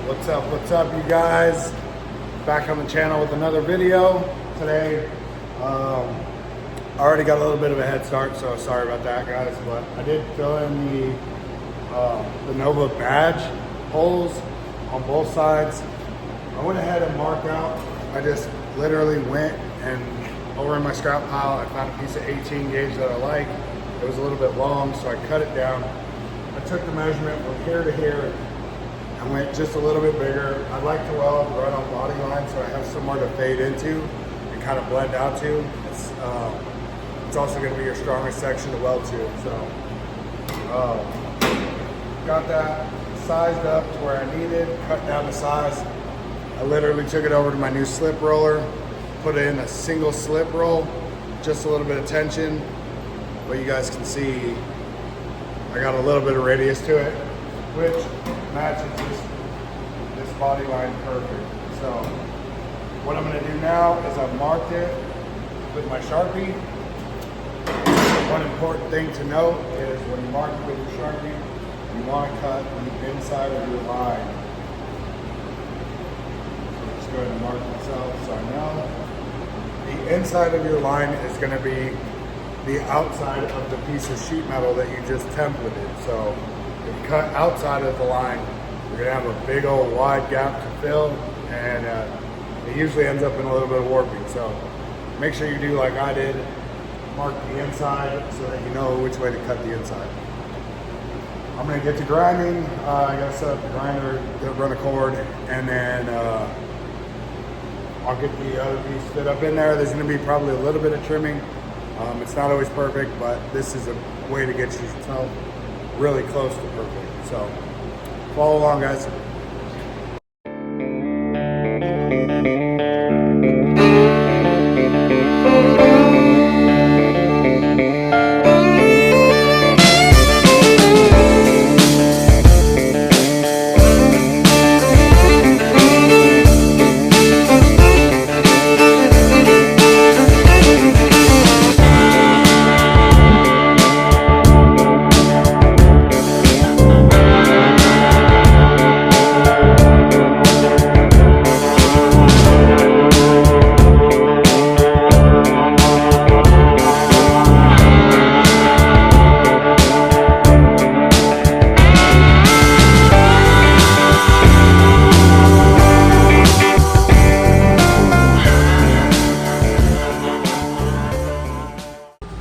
What's up, you guys? Back on the channel with another video today. I already got a little bit of a head start, so sorry about that, guys. But I did fill in the Nova badge holes on both sides. I went ahead and marked out. I just literally went and over in my scrap pile, I found a piece of 18 gauge that I like. It was a little bit long, so I cut it down. I took the measurement from here to here. I went just a little bit bigger. I'd like to weld right on body line so I have somewhere to fade into and kind of blend out to. It's also going to be your strongest section to weld to. So got that sized up to where I needed, cut down the size. I literally took it over to my new slip roller, put it in a single slip roll, just a little bit of tension. But you guys can see I got a little bit of radius to it, which matches this body line perfect. So what I'm going to do now is I've marked it with my Sharpie. One important thing to note is when you mark it with your Sharpie, you want to cut the inside of your line. So just go ahead and mark myself so I know. The inside of your line is going to be the outside of the piece of sheet metal that you just templated. So if you cut outside of the line, you're gonna have a big old wide gap to fill, and it usually ends up in a little bit of warping. So make sure you do like I did, mark the inside so that you know which way to cut the inside. I'm gonna get to grinding. I gotta set up the grinder, run a cord, and then I'll get the other piece fit up in there. There's gonna be probably a little bit of trimming. It's not always perfect, but this is a way to get yourself really close to perfect. So follow along, guys.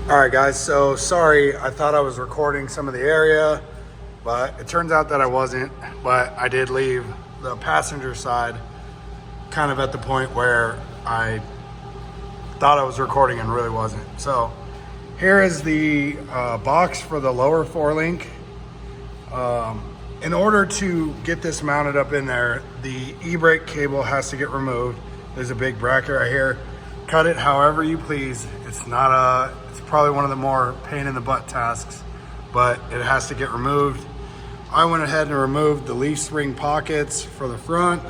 Alright guys, so sorry, I thought I was recording some of the area, but it turns out that I wasn't. But I did leave the passenger side kind of at the point where I thought I was recording and really wasn't. So here is the box for the lower four link. In order to get this mounted up in there, the e-brake cable has to get removed. There's a big bracket right here. Cut it however you please. It's probably one of the more pain in the butt tasks, but it has to get removed. I went ahead and removed the leaf spring pockets for the front.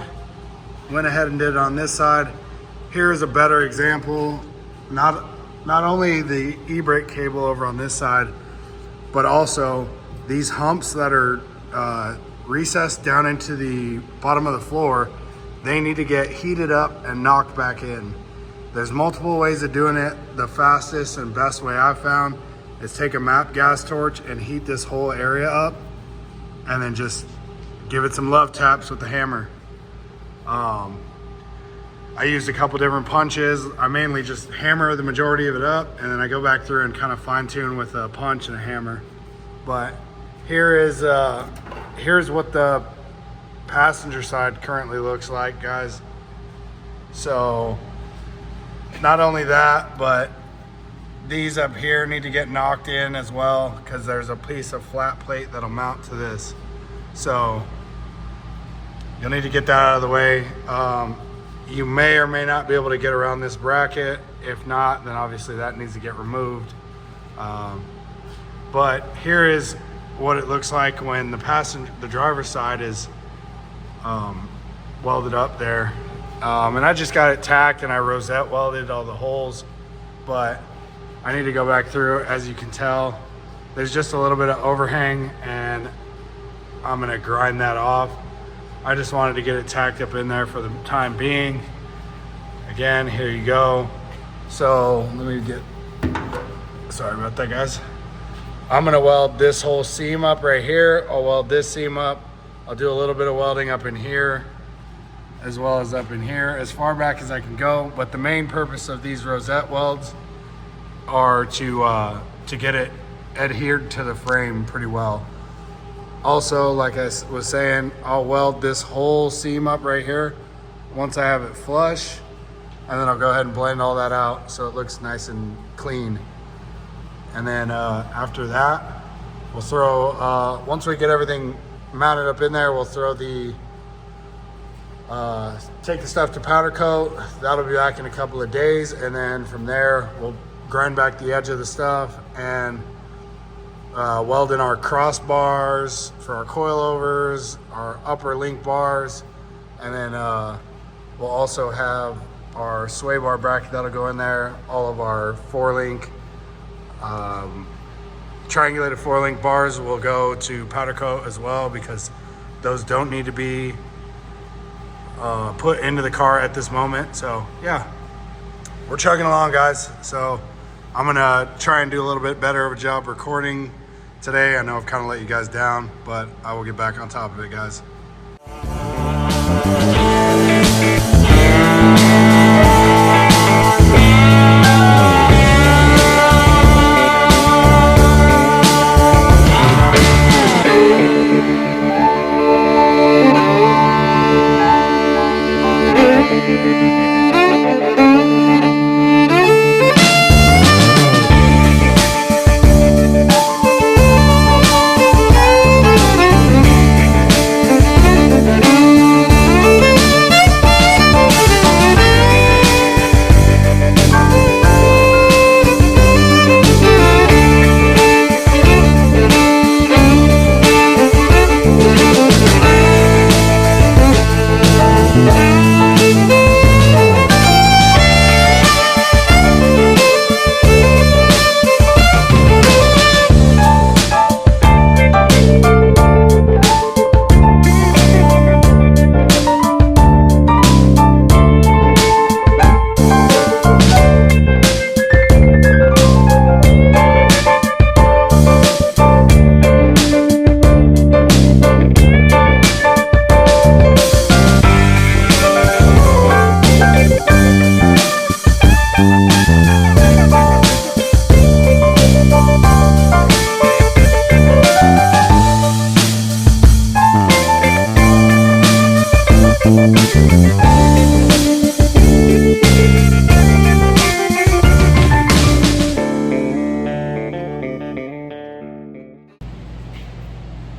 Went ahead and did it on this side. Here's a better example. Not only the e-brake cable over on this side, but also these humps that are recessed down into the bottom of the floor. They need to get heated up and knocked back in. There's multiple ways of doing it. The fastest and best way I've found is take a MAP gas torch and heat this whole area up, and then just give it some love taps with the hammer. I used a couple different punches. I mainly just hammer the majority of it up, and then I go back through and kind of fine tune with a punch and a hammer. But here's what the passenger side currently looks like, guys. So not only that, but these up here need to get knocked in as well, because there's a piece of flat plate that'll mount to this. So you'll need to get that out of the way. You may or may not be able to get around this bracket. If not, then obviously that needs to get removed. But here is what it looks like when the driver's side is welded up there. And I just got it tacked and I rosette welded all the holes, but I need to go back through. As you can tell, there's just a little bit of overhang, and I'm gonna grind that off. I just wanted to get it tacked up in there for the time being. Again, here you go. So let me get, sorry about that, guys. I'm gonna weld this whole seam up right here. I'll weld this seam up. I'll do a little bit of welding up in here as well as up in here, as far back as I can go. But the main purpose of these rosette welds are to get it adhered to the frame pretty well. Also, like I was saying, I'll weld this whole seam up right here once I have it flush, and then I'll go ahead and blend all that out so it looks nice and clean. And then after that, we'll throw, once we get everything mounted up in there, we'll throw the, take the stuff to powder coat. That'll be back in a couple of days. And then from there, we'll grind back the edge of the stuff and weld in our crossbars for our coilovers, our upper link bars. And then we'll also have our sway bar bracket that'll go in there. All of our 4-link, triangulated 4-link bars will go to powder coat as well, because those don't need to be put into the car at this moment. So yeah, we're chugging along, guys. So I'm gonna try and do a little bit better of a job recording today. I know I've kind of let you guys down, but I will get back on top of it, guys.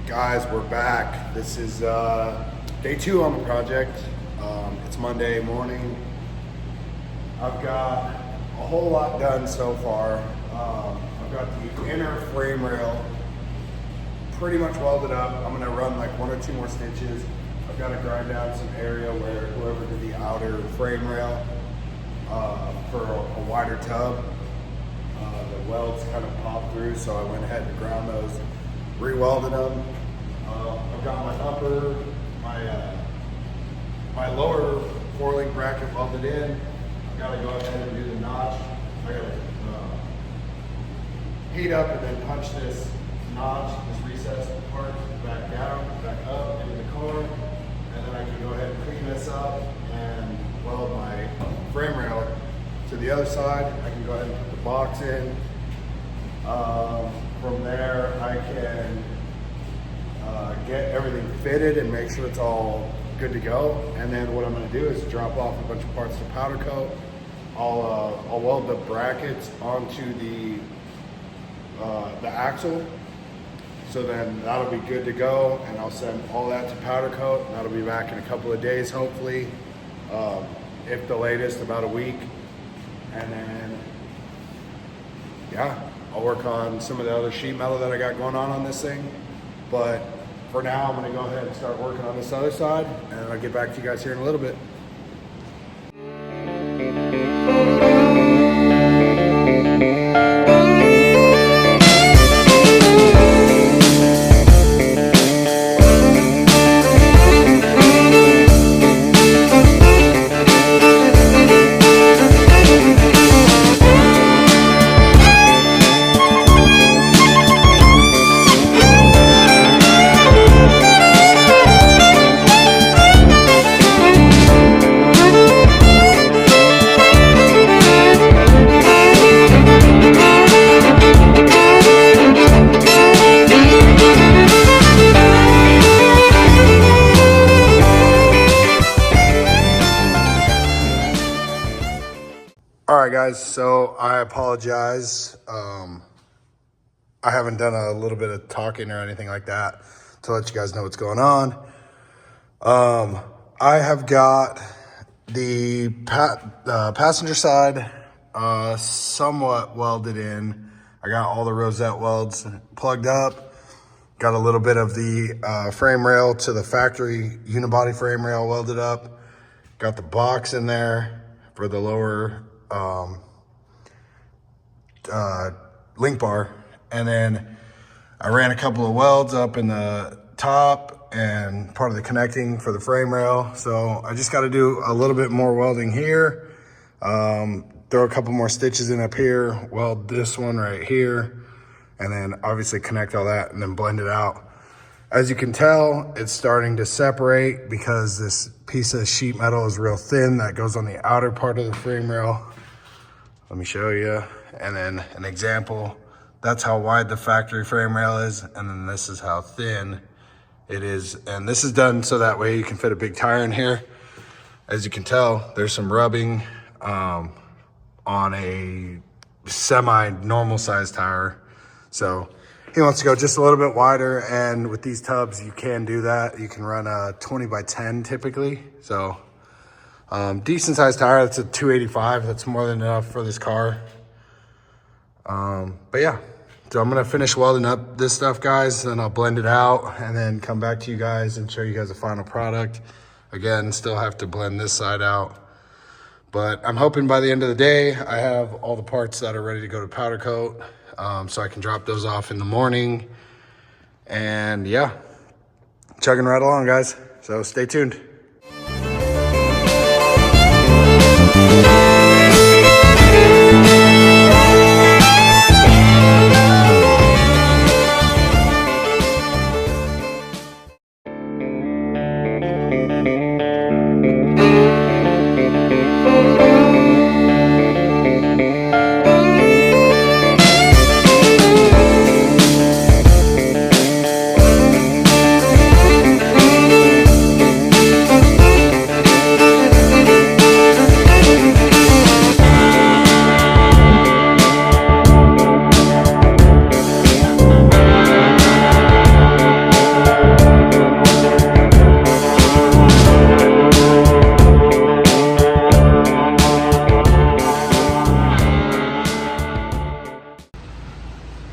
Guys, we're back. This is day 2 on the project. It's Monday morning. I've got a whole lot done so far. I've got the inner frame rail pretty much welded up. I'm gonna run like 1 or 2 more stitches. I've got to grind down some area where whoever did the outer frame rail for a wider tub, the welds kind of popped through, so I went ahead and ground those, re-welded them. I've got my upper, my lower 4-link bracket welded in. I've got to go ahead and do the notch. I got to heat up and then punch this notch, this recessed part, back down, back up into the car, and then I can go ahead and clean this up and weld my frame rail to the other side. I can go ahead and put the box in. From there, I can get everything fitted and make sure it's all good to go. And then what I'm going to do is drop off a bunch of parts to powder coat. I'll weld the brackets onto the axle. So then that'll be good to go, and I'll send all that to powder coat. That'll be back in a couple of days, hopefully, if the latest, about a week. And then, yeah, I'll work on some of the other sheet metal that I got going on this thing. But for now, I'm gonna go ahead and start working on this other side, and I'll get back to you guys here in a little bit. guys, so I apologize. I haven't done a little bit of talking or anything like that to let you guys know what's going on. I have got the passenger side somewhat welded in. I got all the rosette welds plugged up. Got a little bit of the frame rail to the factory unibody frame rail welded up. Got the box in there for the lower link bar. And then I ran a couple of welds up in the top and part of the connecting for the frame rail. So I just got to do a little bit more welding here. Throw a couple more stitches in up here, weld this one right here, and then obviously connect all that and then blend it out. As you can tell, it's starting to separate because this piece of sheet metal is real thin that goes on the outer part of the frame rail. Let me show you. And then an example. That's how wide the factory frame rail is, and then this is how thin it is. And this is done so that way you can fit a big tire in here. As you can tell, there's some rubbing on a semi-normal size tire. So he wants to go just a little bit wider, and with these tubs, you can do that. You can run a 20 by 10 typically. So decent sized tire, that's a 285. That's more than enough for this car. But yeah. So I'm gonna finish welding up this stuff, guys, then I'll blend it out and then come back to you guys and show you guys the final product. Again, still have to blend this side out. But I'm hoping by the end of the day, I have all the parts that are ready to go to powder coat, so I can drop those off in the morning. And yeah, chugging right along, guys. So stay tuned.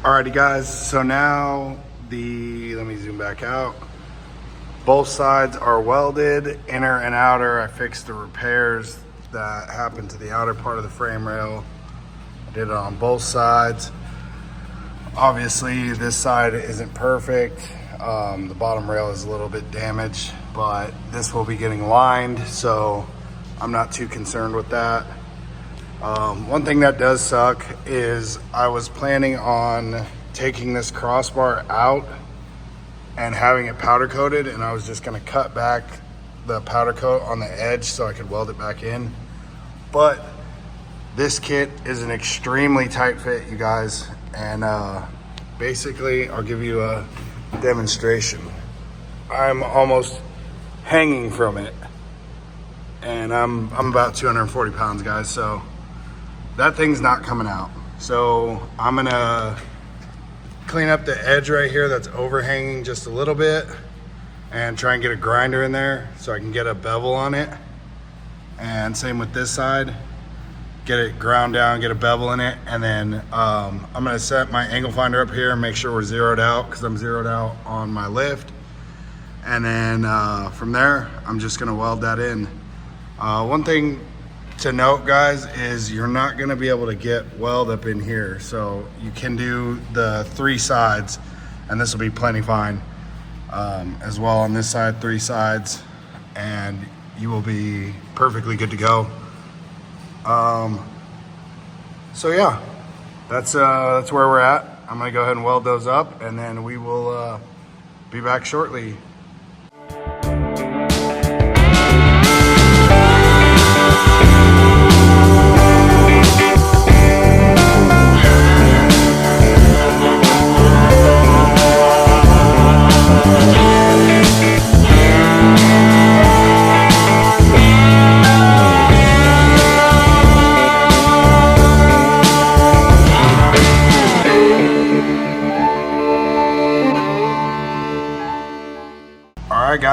Alrighty guys, so now let me zoom back out. Both sides are welded, inner and outer. I fixed the repairs that happened to the outer part of the frame rail. I did it on both sides. Obviously this side isn't perfect. The bottom rail is a little bit damaged, but this will be getting lined, so I'm not too concerned with that. One thing that does suck is I was planning on taking this crossbar out and having it powder coated, and I was just gonna cut back the powder coat on the edge so I could weld it back in. But this kit is an extremely tight fit, you guys, and basically I'll give you a demonstration. I'm almost hanging from it, and I'm about 240 pounds, guys, so that thing's not coming out. So I'm gonna clean up the edge right here that's overhanging just a little bit and try and get a grinder in there so I can get a bevel on it. And same with this side, get it ground down, get a bevel in it. And then I'm gonna set my angle finder up here and make sure we're zeroed out, because I'm zeroed out on my lift. And then from there, I'm just gonna weld that in. One thing to note, guys, is you're not gonna be able to get weld up in here. So you can do the 3 sides, and this will be plenty fine. As well on this side, 3 sides, and you will be perfectly good to go. So yeah, that's where we're at. I'm gonna go ahead and weld those up, and then we will be back shortly.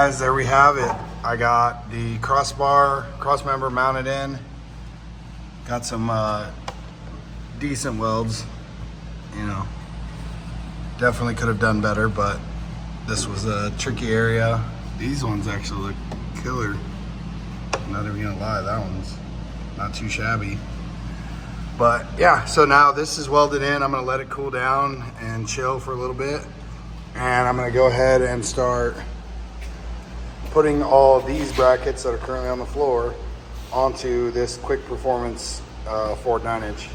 guys, there we have it. I got the crossmember mounted in. Got some decent welds, you know. Definitely could have done better, but this was a tricky area. These ones actually look killer. I'm not even gonna lie, that one's not too shabby. But yeah, so now this is welded in. I'm gonna let it cool down and chill for a little bit. And I'm gonna go ahead and start putting all these brackets that are currently on the floor onto this quick performance Ford 9-inch.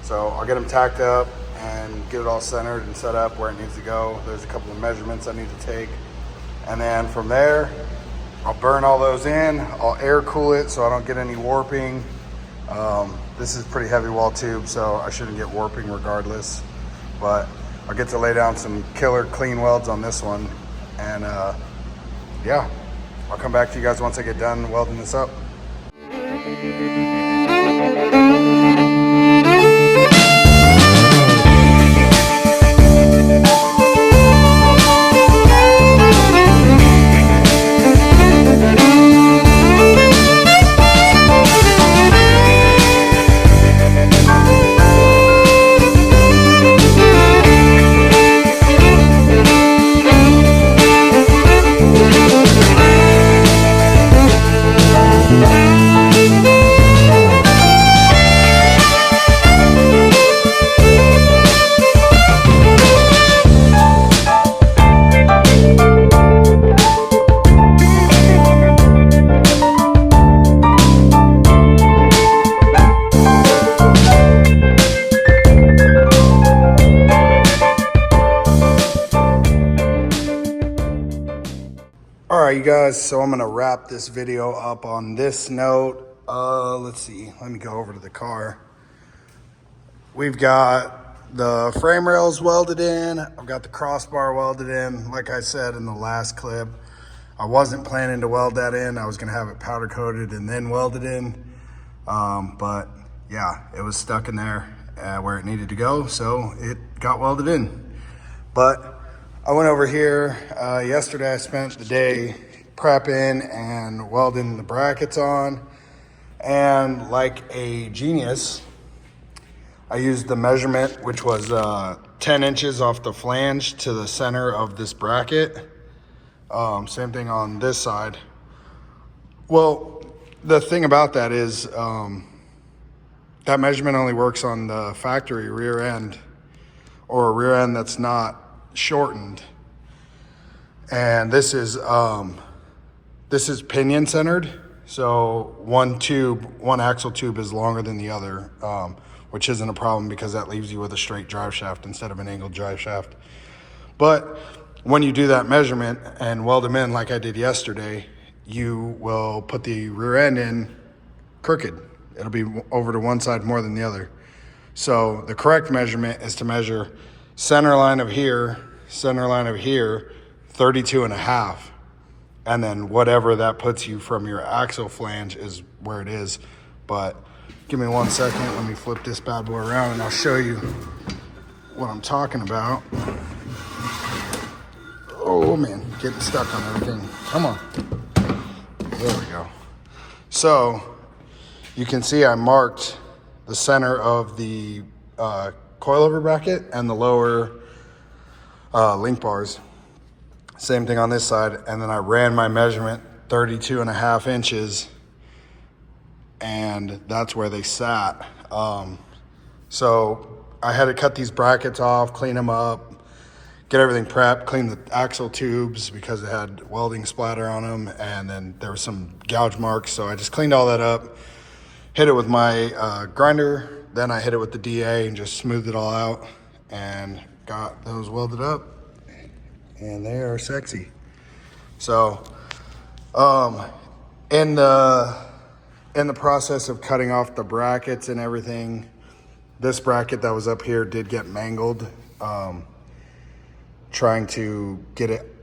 So I'll get them tacked up and get it all centered and set up where it needs to go. There's a couple of measurements I need to take. And then from there, I'll burn all those in. I'll air cool it so I don't get any warping. This is pretty heavy wall tube, so I shouldn't get warping regardless. But I'll get to lay down some killer clean welds on this one. And yeah, I'll come back to you guys once I get done welding this up. All right, you guys, so I'm gonna wrap this video up on this note. Let's see, let me go over to the car. We've got the frame rails welded in. I've got the crossbar welded in. Like I said in the last clip, I wasn't planning to weld that in. I was gonna have it powder coated and then welded in. But yeah, it was stuck in there where it needed to go, so it got welded in. But I went over here yesterday. I spent the day prepping and welding the brackets on, and like a genius, I used the measurement, which was 10 inches off the flange to the center of this bracket. Same thing on this side. Well, the thing about that is that measurement only works on the factory rear end, or a rear end that's not shortened. And this is pinion centered, so one axle tube is longer than the other, which isn't a problem because that leaves you with a straight drive shaft instead of an angled drive shaft. But when you do that measurement and weld them in like I did yesterday, you will put the rear end in crooked. It'll be over to one side more than the other. So the correct measurement is to measure center line of here, 32.5. And then whatever that puts you from your axle flange is where it is. But give me 1 second. Let me flip this bad boy around and I'll show you what I'm talking about. Oh man, getting stuck on everything. Come on. There we go. So you can see I marked the center of the coilover bracket and the lower link bars. Same thing on this side. And then I ran my measurement 32.5 inches, and that's where they sat. So I had to cut these brackets off, clean them up, get everything prepped, clean the axle tubes because it had welding splatter on them, and then there were some gouge marks. So I just cleaned all that up, hit it with my grinder, then I hit it with the DA and just smoothed it all out and got those welded up, and they are sexy. So in the process of cutting off the brackets and everything, this bracket that was up here did get mangled, trying to get it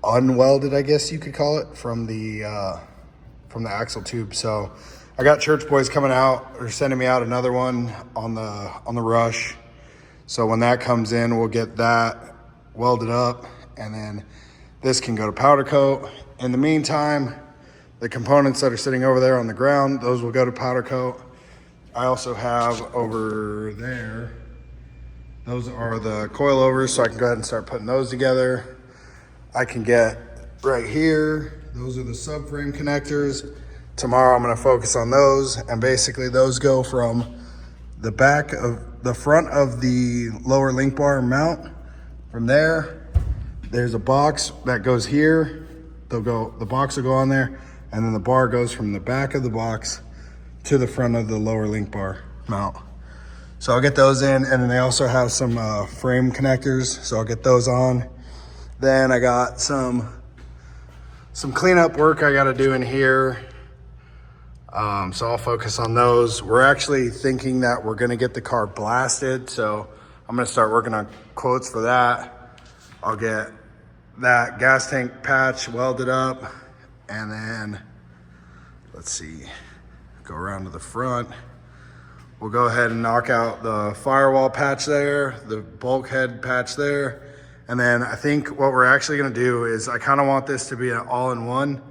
unwelded, I guess you could call it, from the axle tube. So I got church boys coming out, or sending me out another one on the rush. So when that comes in, we'll get that welded up, and then This can go to powder coat. In the meantime, the components that are sitting over there on the ground, those will go to powder coat. I also have over there, those are the coilovers, so I can go ahead and start putting those together. I can get right here, those are the subframe connectors. Tomorrow I'm gonna focus on those, and basically those go from the back of the front of the lower link bar mount. From there, there's a box that goes here. The box will go on there, and then the bar goes from the back of the box to the front of the lower link bar mount. So I'll get those in, and then they also have some frame connectors, so I'll get those on. Then I got some cleanup work I gotta do in here. So I'll focus on those. We're actually thinking that we're gonna get the car blasted, so I'm gonna start working on quotes for that. I'll get that gas tank patch welded up, and then let's see, go around to the front. We'll go ahead and knock out the firewall patch there, the bulkhead patch there, and then I think what we're actually gonna do is I kind of want this to be an all-in-one,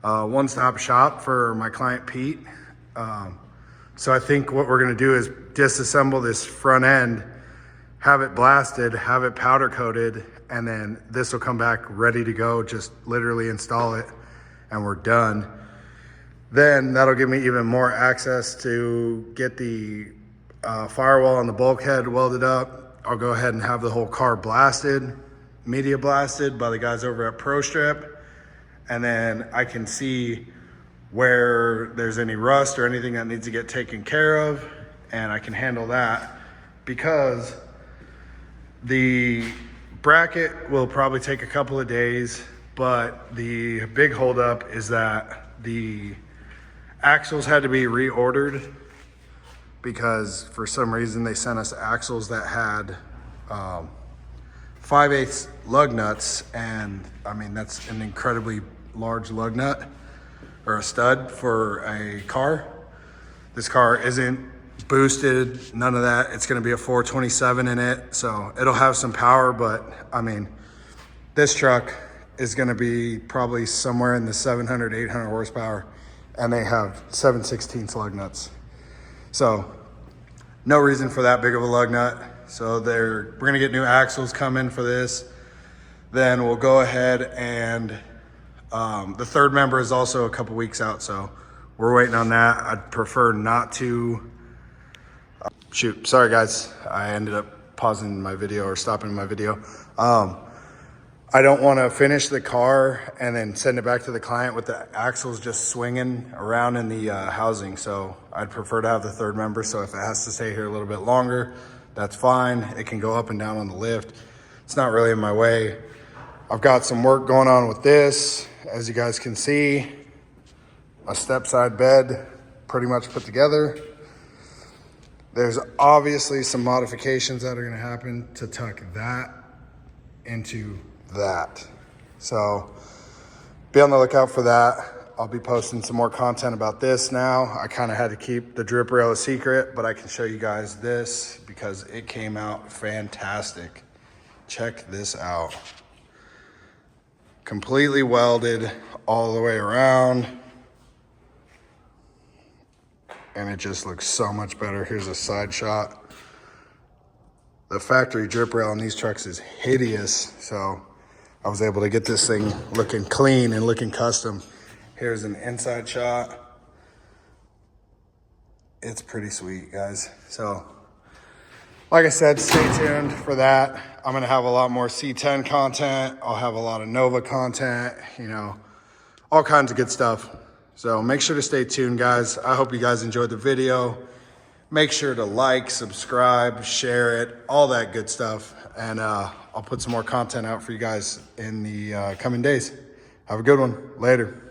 one-stop shop for my client Pete. So I think what we're gonna do is disassemble this front end, have it blasted, have it powder coated, and then this will come back ready to go. Just literally install it and we're done. Then that'll give me even more access to get the firewall and the bulkhead welded up. I'll go ahead and have the whole car blasted, media blasted by the guys over at Pro Strip. And then I can see where there's any rust or anything that needs to get taken care of, and I can handle that, because the bracket will probably take a couple of days, but the big holdup is that the axles had to be reordered, because for some reason they sent us axles that had 5/8 lug nuts, and I mean that's an incredibly large lug nut or a stud for a car. This car isn't boosted, none of that. It's gonna be a 427 in it, so it'll have some power, but I mean, this truck is gonna be probably somewhere in the 700, 800 horsepower, and they have 7/16 lug nuts. So no reason for that big of a lug nut. So we're gonna get new axles coming for this. Then we'll go ahead and the third member is also a couple weeks out, so we're waiting on that. I'd prefer not to. Shoot, sorry guys. I ended up pausing my video or stopping my video. I don't want to finish the car and then send it back to the client with the axles just swinging around in the housing. So I'd prefer to have the third member. So if it has to stay here a little bit longer, that's fine. It can go up and down on the lift. It's not really in my way. I've got some work going on with this. As you guys can see, a step side bed pretty much put together. There's obviously some modifications that are gonna happen to tuck that into that. So be on the lookout for that. I'll be posting some more content about this now. I kind of had to keep the drip rail a secret, but I can show you guys this because it came out fantastic. Check this out. Completely welded all the way around. And it just looks so much better. Here's a side shot. The factory drip rail on these trucks is hideous, so I was able to get this thing looking clean and looking custom. Here's an inside shot. It's pretty sweet, guys. So, like I said, stay tuned for that. I'm gonna have a lot more C10 content. I'll have a lot of Nova content, you know, all kinds of good stuff. So make sure to stay tuned, guys. I hope you guys enjoyed the video. Make sure to like, subscribe, share it, all that good stuff. And I'll put some more content out for you guys in the coming days. Have a good one. Later.